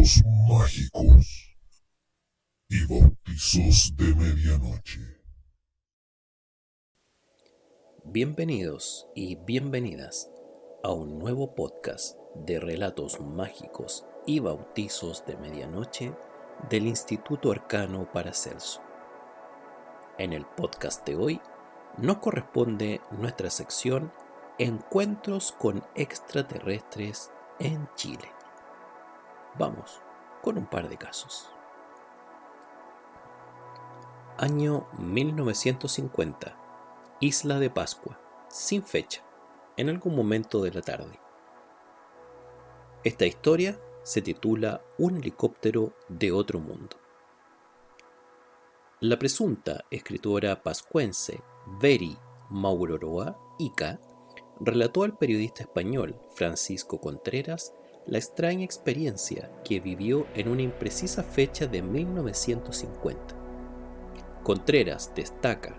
relatos mágicos y bautizos de medianoche. Bienvenidos y bienvenidas a un nuevo podcast de relatos mágicos y bautizos de medianoche del Instituto Arcano Paracelso. En el podcast de hoy nos corresponde nuestra sección Encuentros con extraterrestres en Chile. Vamos con un par de casos. Año 1950. Isla de Pascua, sin fecha, en algún momento de la tarde. Esta historia se titula Un helicóptero de otro mundo. La presunta escritora pascuense Veri Mauroroa Ica relató al periodista español Francisco Contreras la extraña experiencia que vivió en una imprecisa fecha de 1950. Contreras destaca,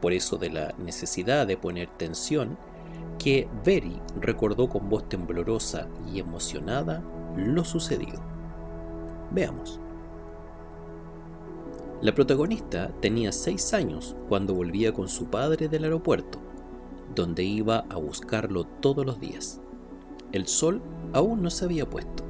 por eso de la necesidad de poner tensión, que Veri recordó con voz temblorosa y emocionada lo sucedido. Veamos. La protagonista tenía 6 años cuando volvía con su padre del aeropuerto, donde iba a buscarlo todos los días. El sol aún no se había puesto.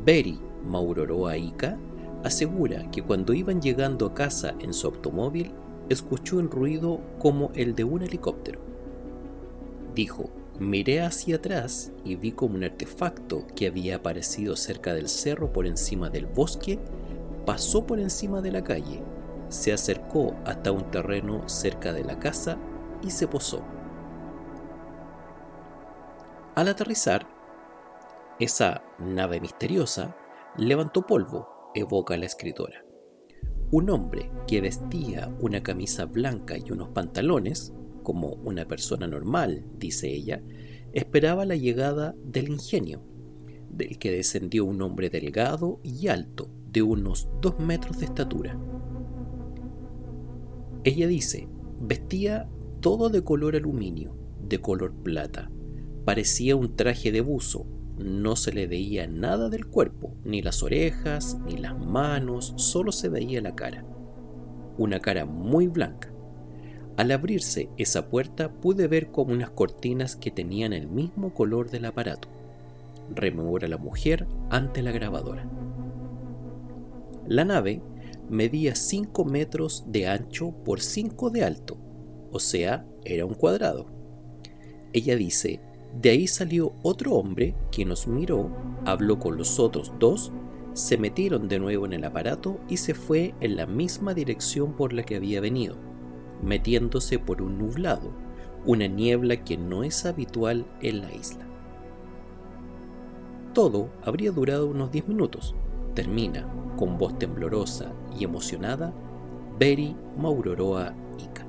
Veri Mauroroa Ica asegura que cuando iban llegando a casa en su automóvil, escuchó un ruido como el de un helicóptero. Dijo, miré hacia atrás y vi como un artefacto que había aparecido cerca del cerro por encima del bosque, pasó por encima de la calle, se acercó hasta un terreno cerca de la casa y se posó. Al aterrizar, esa nave misteriosa levantó polvo, evoca la escritora. Un hombre que vestía una camisa blanca y unos pantalones, como una persona normal, dice ella, esperaba la llegada del ingenio, del que descendió un hombre delgado y alto, de unos 2 metros de estatura. Ella dice, vestía todo de color aluminio, de color plata, parecía un traje de buzo, no se le veía nada del cuerpo, ni las orejas, ni las manos, solo se veía la cara. Una cara muy blanca. Al abrirse esa puerta pude ver como unas cortinas que tenían el mismo color del aparato. Rememora la mujer ante la grabadora. La nave medía 5 metros de ancho por 5 de alto, o sea, era un cuadrado. Ella dice, de ahí salió otro hombre que nos miró, habló con los otros 2, se metieron de nuevo en el aparato y se fue en la misma dirección por la que había venido, metiéndose por un nublado, una niebla que no es habitual en la isla. Todo habría durado unos 10 minutos. Termina, con voz temblorosa y emocionada, Veri Mauroroa Ica.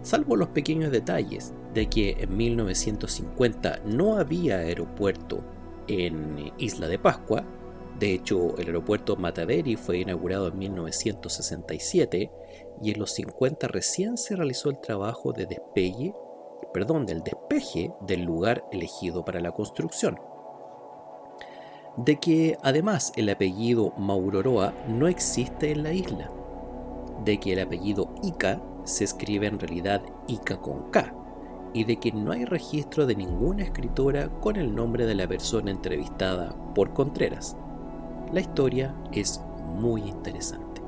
Salvo los pequeños detalles de que en 1950 no había aeropuerto en Isla de Pascua, de hecho el aeropuerto Mataveri fue inaugurado en 1967 y en los 50 recién se realizó el trabajo del despeje del lugar elegido para la construcción. De que además el apellido Mauroroa no existe en la isla, de que el apellido Ica se escribe en realidad Ica con K, y de que no hay registro de ninguna escritora con el nombre de la persona entrevistada por Contreras. La historia es muy interesante.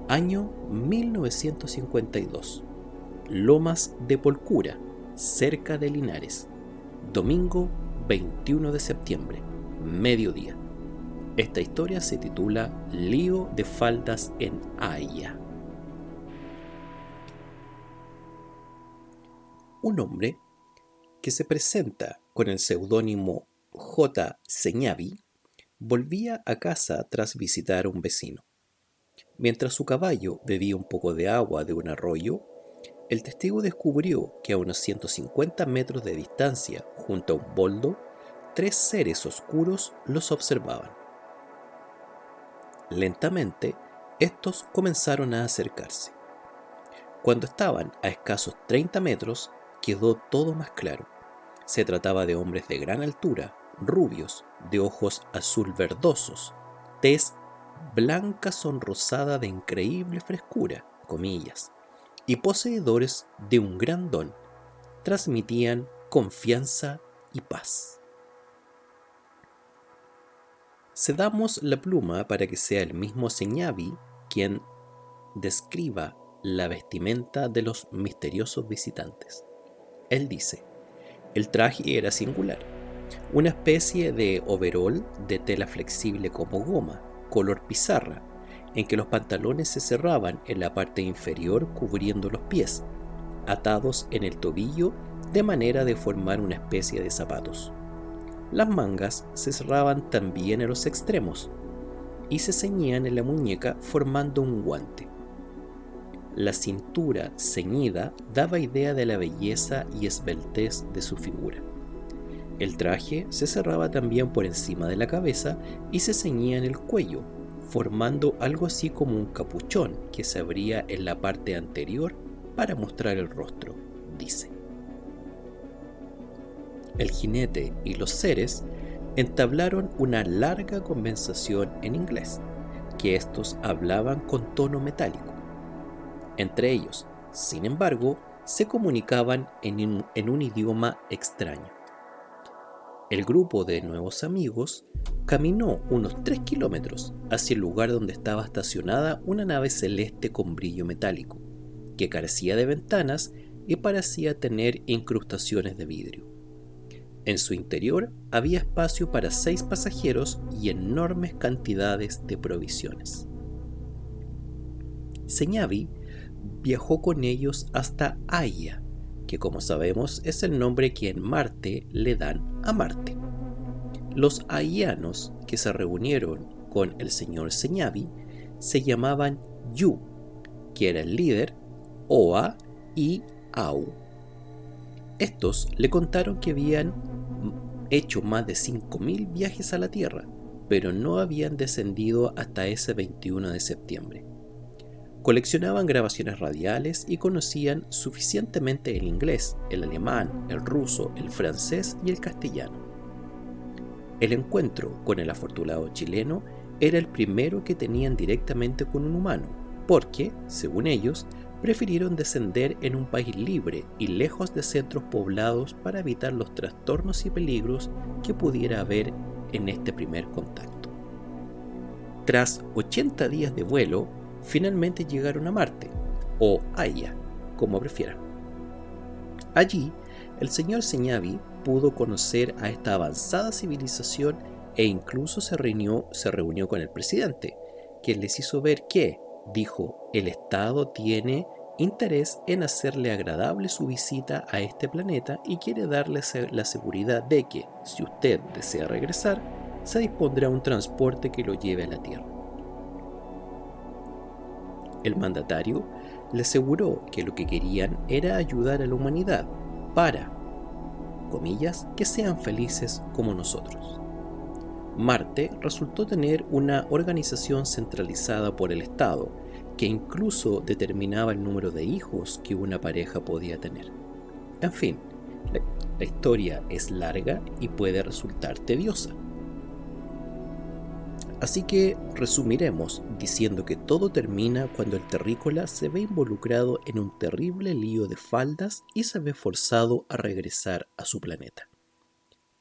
Año 1952. Lomas de Polcura, cerca de Linares. Domingo 21 de septiembre, mediodía. Esta historia se titula Lío de faldas en Haya. Un hombre que se presenta con el seudónimo J. Señavi volvía a casa tras visitar a un vecino. Mientras su caballo bebía un poco de agua de un arroyo, el testigo descubrió que a unos 150 metros de distancia, junto a un boldo, 3 seres oscuros los observaban. Lentamente, estos comenzaron a acercarse. Cuando estaban a escasos 30 metros, quedó todo más claro. Se trataba de hombres de gran altura, rubios, de ojos azul verdosos, tez blanca sonrosada de increíble frescura, comillas, y poseedores de un gran don, transmitían confianza y paz. Cedamos la pluma para que sea el mismo Señavi quien describa la vestimenta de los misteriosos visitantes. Él dice: el traje era singular, una especie de overol de tela flexible como goma, color pizarra, en que los pantalones se cerraban en la parte inferior cubriendo los pies, atados en el tobillo de manera de formar una especie de zapatos. Las mangas se cerraban también en los extremos y se ceñían en la muñeca formando un guante. La cintura ceñida daba idea de la belleza y esbeltez de su figura. El traje se cerraba también por encima de la cabeza y se ceñía en el cuello, formando algo así como un capuchón que se abría en la parte anterior para mostrar el rostro, dice. El jinete y los seres entablaron una larga conversación en inglés, que estos hablaban con tono metálico. Entre ellos, sin embargo, se comunicaban en un idioma extraño. El grupo de nuevos amigos caminó unos 3 kilómetros hacia el lugar donde estaba estacionada una nave celeste con brillo metálico, que carecía de ventanas y parecía tener incrustaciones de vidrio. En su interior había espacio para 6 pasajeros y enormes cantidades de provisiones. Señavi viajó con ellos hasta Aia, que como sabemos es el nombre que en Marte le dan a Marte. Los aianos que se reunieron con el señor Señavi se llamaban Yu, que era el líder, Oa y Au. Estos le contaron que habían hecho más de 5.000 viajes a la Tierra, pero no habían descendido hasta ese 21 de septiembre. Coleccionaban grabaciones radiales y conocían suficientemente el inglés, el alemán, el ruso, el francés y el castellano. El encuentro con el afortunado chileno era el primero que tenían directamente con un humano, porque, según ellos, prefirieron descender en un país libre y lejos de centros poblados para evitar los trastornos y peligros que pudiera haber en este primer contacto. Tras 80 días de vuelo, finalmente llegaron a Marte, o Aia, como prefieran. Allí, el señor Señavi pudo conocer a esta avanzada civilización e incluso se reunió con el presidente, quien les hizo ver que, dijo, el Estado tiene interés en hacerle agradable su visita a este planeta y quiere darle la seguridad de que, si usted desea regresar, se dispondrá un transporte que lo lleve a la Tierra. El mandatario le aseguró que lo que querían era ayudar a la humanidad para, comillas, que sean felices como nosotros. Marte resultó tener una organización centralizada por el Estado, que incluso determinaba el número de hijos que una pareja podía tener. En fin, la historia es larga y puede resultar tediosa. Así que resumiremos diciendo que todo termina cuando el terrícola se ve involucrado en un terrible lío de faldas y se ve forzado a regresar a su planeta.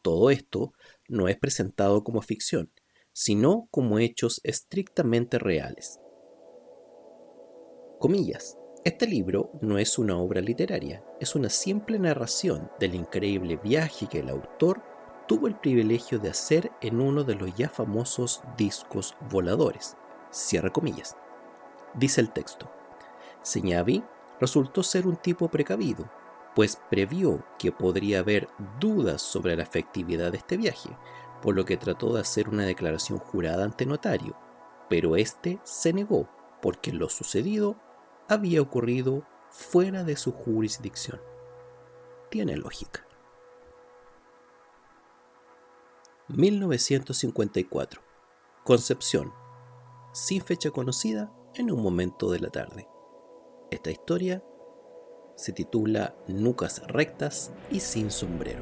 Todo esto no es presentado como ficción, sino como hechos estrictamente reales. Comillas, este libro no es una obra literaria, es una simple narración del increíble viaje que el autor tuvo el privilegio de hacer en uno de los ya famosos discos voladores. Cierra comillas. Dice el texto: Señavi resultó ser un tipo precavido, pues previó que podría haber dudas sobre la efectividad de este viaje, por lo que trató de hacer una declaración jurada ante notario, pero este se negó porque lo sucedido había ocurrido fuera de su jurisdicción. Tiene lógica. 1954. Concepción. Sin fecha conocida, en un momento de la tarde. Esta historia se titula Nucas rectas y sin sombrero.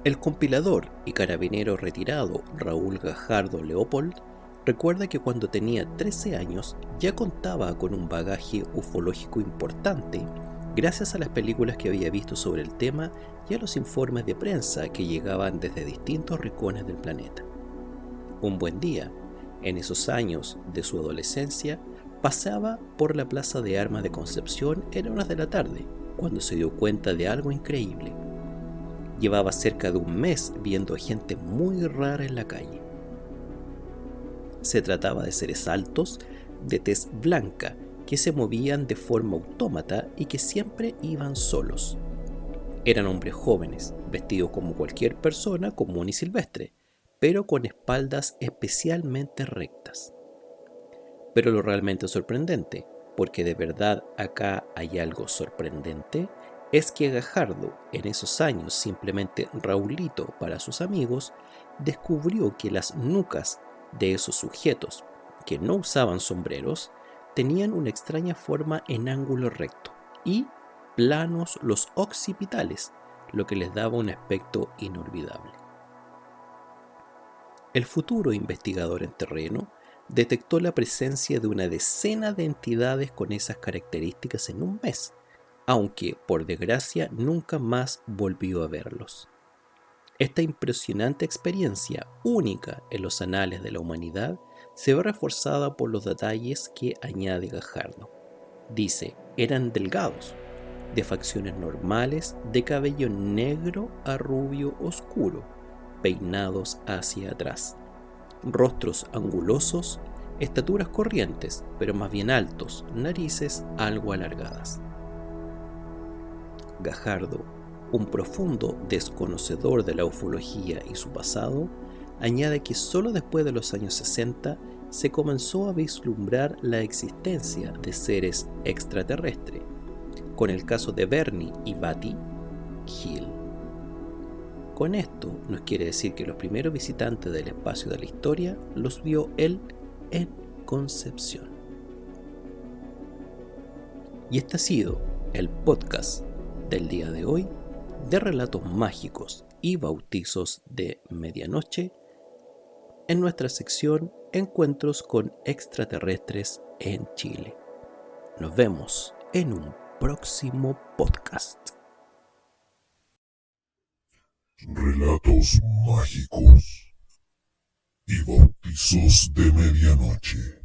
El compilador y carabinero retirado Raúl Gajardo Leopold recuerda que cuando tenía 13 años ya contaba con un bagaje ufológico importante gracias a las películas que había visto sobre el tema y a los informes de prensa que llegaban desde distintos rincones del planeta. Un buen día, en esos años de su adolescencia, paseaba por la Plaza de Armas de Concepción en horas de la tarde, cuando se dio cuenta de algo increíble. Llevaba cerca de un mes viendo a gente muy rara en la calle. Se trataba de seres altos, de tez blanca, que se movían de forma autómata y que siempre iban solos. Eran hombres jóvenes, vestidos como cualquier persona común y silvestre, pero con espaldas especialmente rectas. Pero lo realmente sorprendente, porque de verdad acá hay algo sorprendente, es que Gajardo, en esos años simplemente Raulito para sus amigos, descubrió que las nucas de esos sujetos, que no usaban sombreros, tenían una extraña forma en ángulo recto y planos los occipitales, lo que les daba un aspecto inolvidable. El futuro investigador en terreno detectó la presencia de una decena de entidades con esas características en un mes, aunque, por desgracia, nunca más volvió a verlos. Esta impresionante experiencia, única en los anales de la humanidad, se ve reforzada por los detalles que añade Gajardo. Dice, eran delgados, de facciones normales, de cabello negro a rubio oscuro, peinados hacia atrás, rostros angulosos, estaturas corrientes, pero más bien altos, narices algo alargadas. Gajardo, un profundo desconocedor de la ufología y su pasado, añade que solo después de los años 60 se comenzó a vislumbrar la existencia de seres extraterrestres, con el caso de Bernie y Batty Hill. Con esto nos quiere decir que los primeros visitantes del espacio de la historia los vio él en Concepción. Y este ha sido el podcast del día de hoy de relatos mágicos y bautizos de medianoche en nuestra sección Encuentros con extraterrestres en Chile. Nos vemos en un próximo podcast. Relatos mágicos y bautizos de medianoche.